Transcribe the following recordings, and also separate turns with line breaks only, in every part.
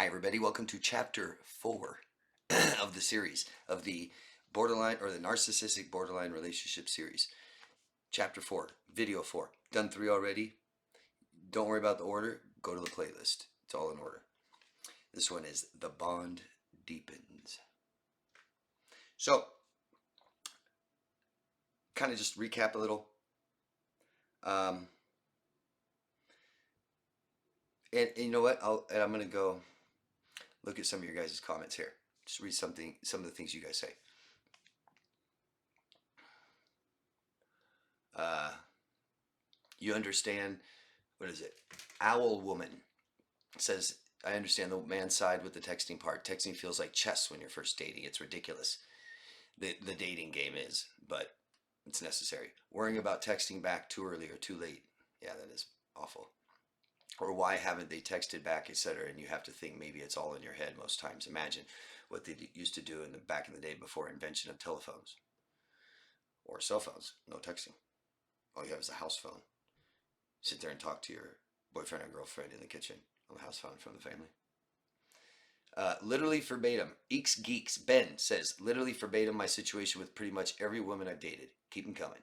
Hi, everybody. Welcome to Chapter 4 of the series of the borderline or the narcissistic borderline relationship series. Chapter 4, Video 4. Done 3 already. Don't worry about the order. Go to the playlist. It's all in order. This one is The Bond Deepens. So, kind of just recap a little. And you know what? I'm going to go look at some of your guys' comments here. Just read some of the things you guys say. You understand, what is it? Owl Woman says, I understand the man's side with the texting part. Texting feels like chess when you're first dating. It's ridiculous. The dating game is, but it's necessary. Worrying about texting back too early or too late. Yeah, that is awful. Or why haven't they texted back, etc. And you have to think maybe it's all in your head most times. Imagine what they used to do back in the day before invention of telephones or cell phones. No texting. All you have is a house phone. Sit there and talk to your boyfriend or girlfriend in the kitchen on the house phone from the family. Literally verbatim. Eeks Geeks Ben says, literally verbatim my situation with pretty much every woman I've dated. Keep them coming.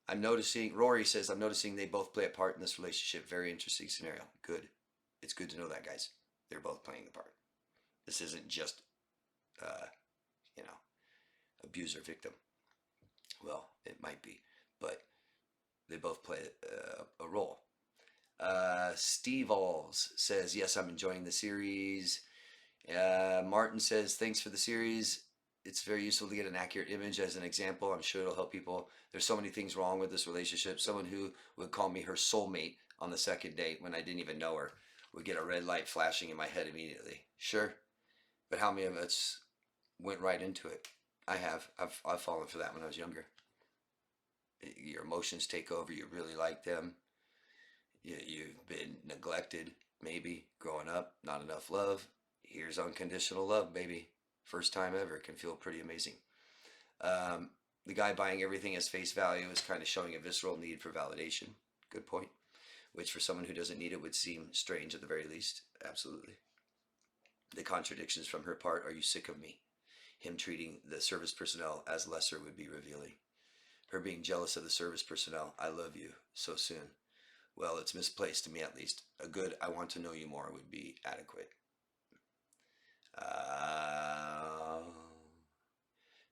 I'm noticing, Rory says, I'm noticing they both play a part in this relationship. Very interesting scenario. Good. It's good to know that, guys. They're both playing the part. This isn't just, abuser victim. Well, it might be, but they both play a role. Steve Alls says, yes, I'm enjoying the series. Martin says, thanks for the series. It's very useful to get an accurate image as an example. I'm sure it'll help people. There's so many things wrong with this relationship. Someone who would call me her soulmate on the second date when I didn't even know her would get a red light flashing in my head immediately. Sure, but how many of us went right into it? I have. I've fallen for that when I was younger. Your emotions take over. You really like them. You've been neglected, maybe, growing up, not enough love. Here's unconditional love, baby. First time ever. Can feel pretty amazing. The guy buying everything as face value is kind of showing a visceral need for validation. Good point. Which for someone who doesn't need it would seem strange at the very least. Absolutely. The contradictions from her part, are you sick of me? Him treating the service personnel as lesser would be revealing. Her being jealous of the service personnel, I love you, so soon. Well, it's misplaced to me at least. A good, I want to know you more would be adequate.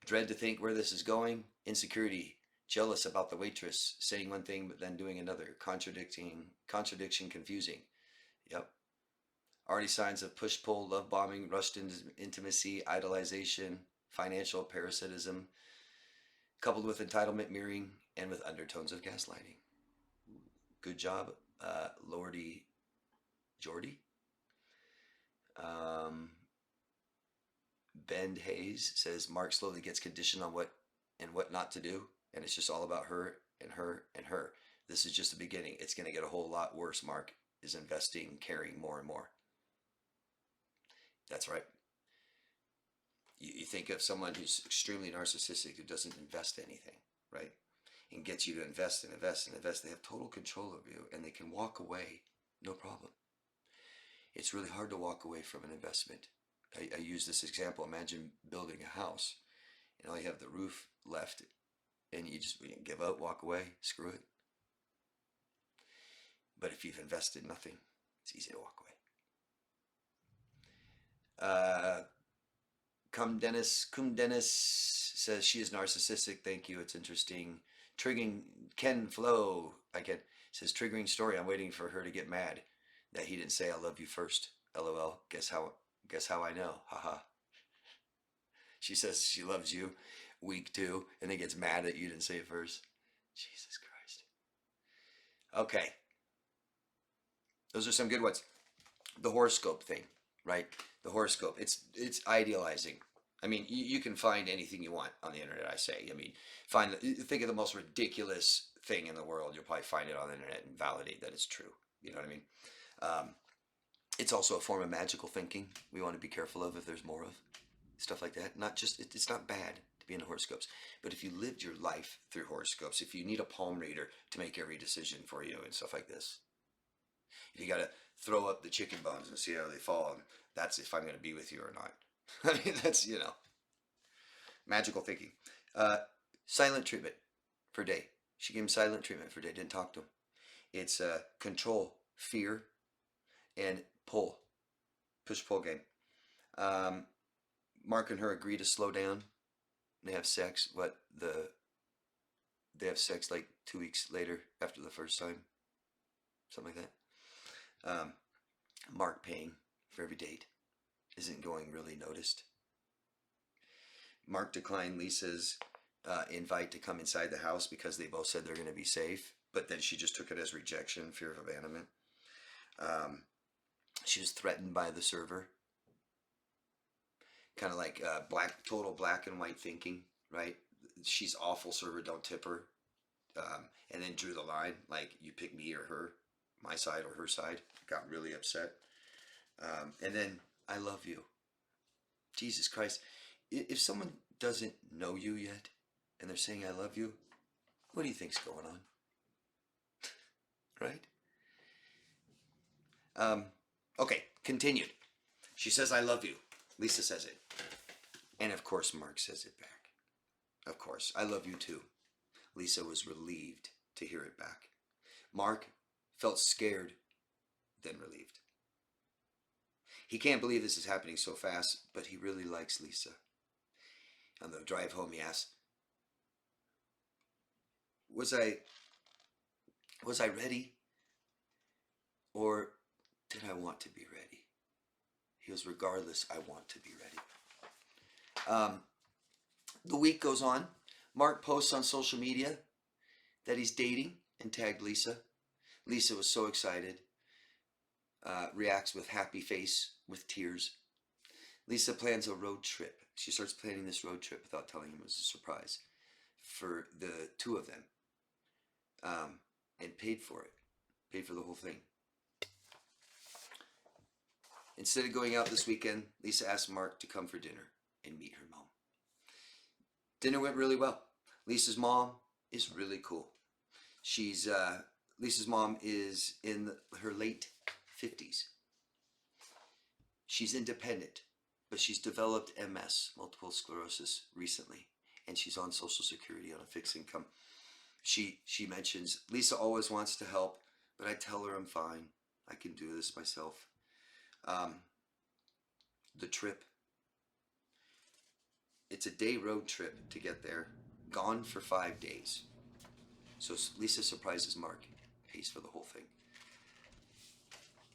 Dread to think where this is going. Insecurity. Jealous about the waitress. Saying one thing but then doing another. Contradiction confusing. Yep. Already signs of push-pull, love bombing, rushed intimacy, idolization, financial parasitism, coupled with entitlement mirroring and with undertones of gaslighting. Good job, Lordy Jordy. Ben Hayes says Mark slowly gets conditioned on what and what not to do, and it's just all about her and her and her. This is just the beginning. It's going to get a whole lot worse. Mark is investing, caring more and more. That's right. You think of someone who's extremely narcissistic who doesn't invest anything, right? And gets you to invest and invest and invest. They have total control over you and they can walk away, no problem. It's really hard to walk away from an investment. I use this example. Imagine building a house and all you have the roof left and you just give up, walk away, screw it. But if you've invested nothing, it's easy to walk away. Cum Dennis says she is narcissistic. Thank you. It's interesting. Triggering Ken Flo again says triggering story. I'm waiting for her to get mad that he didn't say I love you first. LOL. Guess how I know. Haha. She says she loves you. Week 2, and then gets mad that you didn't say it first. Jesus Christ. Okay. Those are some good ones. The horoscope thing, right? The horoscope. It's idealizing. I mean, you can find anything you want on the internet, I say. I mean, think of the most ridiculous thing in the world. You'll probably find it on the internet and validate that it's true. You know what I mean? It's also a form of magical thinking we want to be careful of if there's more of. Stuff like that. It's not bad to be into horoscopes. But if you lived your life through horoscopes, if you need a palm reader to make every decision for you and stuff like this, if you got to throw up the chicken bones and see how they fall. And that's if I'm going to be with you or not. I mean, that's, magical thinking. Silent treatment for day. She gave him silent treatment for day. Didn't talk to him. It's control, fear, and pull. Push-pull game. Mark and her agree to slow down. They have sex. They have sex like 2 weeks later after the first time. Something like that. Mark paying for every date isn't going really noticed. Mark declined Lisa's invite to come inside the house because they both said they're going to be safe, but then she just took it as rejection, fear of abandonment. She was threatened by the server. Kind of like total black and white thinking, right? She's awful, server, don't tip her. And then drew the line, like, you pick me or her, my side or her side. Got really upset. And then, I love you. Jesus Christ. If someone doesn't know you yet, and they're saying I love you, what do you think's going on? Right? Okay, continued. She says, I love you. Lisa says it. And of course, Mark says it back. Of course, I love you too. Lisa was relieved to hear it back. Mark felt scared, then relieved. He can't believe this is happening so fast, but he really likes Lisa. On the drive home, he asked, was I ready? Or did I want to be ready? He goes, regardless, I want to be ready. The week goes on. Mark posts on social media that he's dating and tagged Lisa. Lisa was so excited. Reacts with happy face, with tears. Lisa plans a road trip. She starts planning this road trip without telling him it was a surprise for the two of them. And paid for it. Paid for the whole thing. Instead of going out this weekend, Lisa asked Mark to come for dinner and meet her mom. Dinner went really well. Lisa's mom is really cool. Lisa's mom is in her late 50s. She's independent, but she's developed MS, multiple sclerosis, recently, and she's on Social Security on a fixed income. She mentions, Lisa always wants to help, but I tell her I'm fine. I can do this myself. The trip. It's a day road trip to get there. Gone for 5 days. So Lisa surprises Mark. Pays for the whole thing.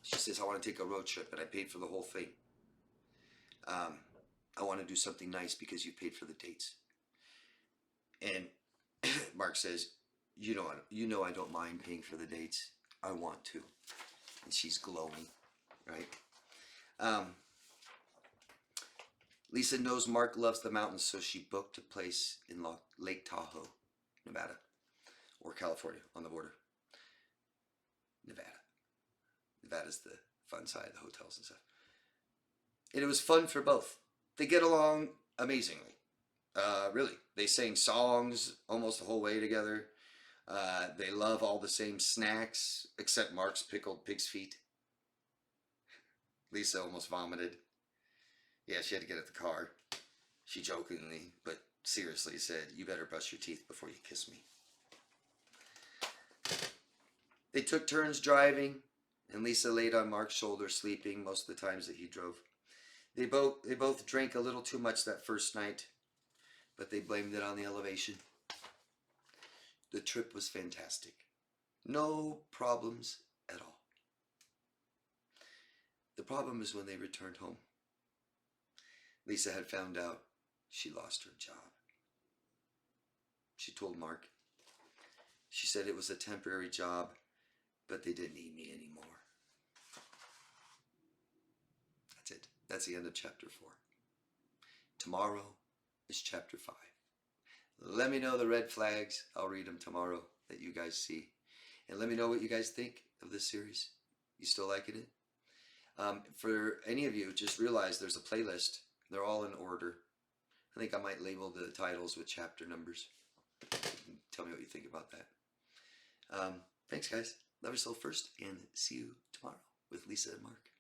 She says, I want to take a road trip, and I paid for the whole thing. I want to do something nice because you paid for the dates. And Mark says, you know I don't mind paying for the dates. I want to. And she's glowing, right? Lisa knows Mark loves the mountains, so she booked a place in Lake Tahoe, Nevada, or California, on the border. Nevada. Nevada's the fun side, the hotels and stuff. And it was fun for both. They get along amazingly. Really. They sang songs almost the whole way together. They love all the same snacks, except Mark's pickled pig's feet. Lisa almost vomited. Yeah, she had to get at the car. She jokingly, but seriously said, you better brush your teeth before you kiss me. They took turns driving, and Lisa laid on Mark's shoulder, sleeping most of the times that he drove. They both drank a little too much that first night, but they blamed it on the elevation. The trip was fantastic. No problems at all. The problem is when they returned home. Lisa had found out she lost her job. She told Mark. She said it was a temporary job, but they didn't need me anymore. That's it. That's the end of chapter 4. Tomorrow is chapter 5. Let me know the red flags. I'll read them tomorrow that you guys see. And let me know what you guys think of this series. You still liking it? For any of you, just realize there's a playlist. They're all in order. I think I might label the titles with chapter numbers. Tell me what you think about that. Thanks, guys. Love yourself first, and see you tomorrow. with Lisa and Mark.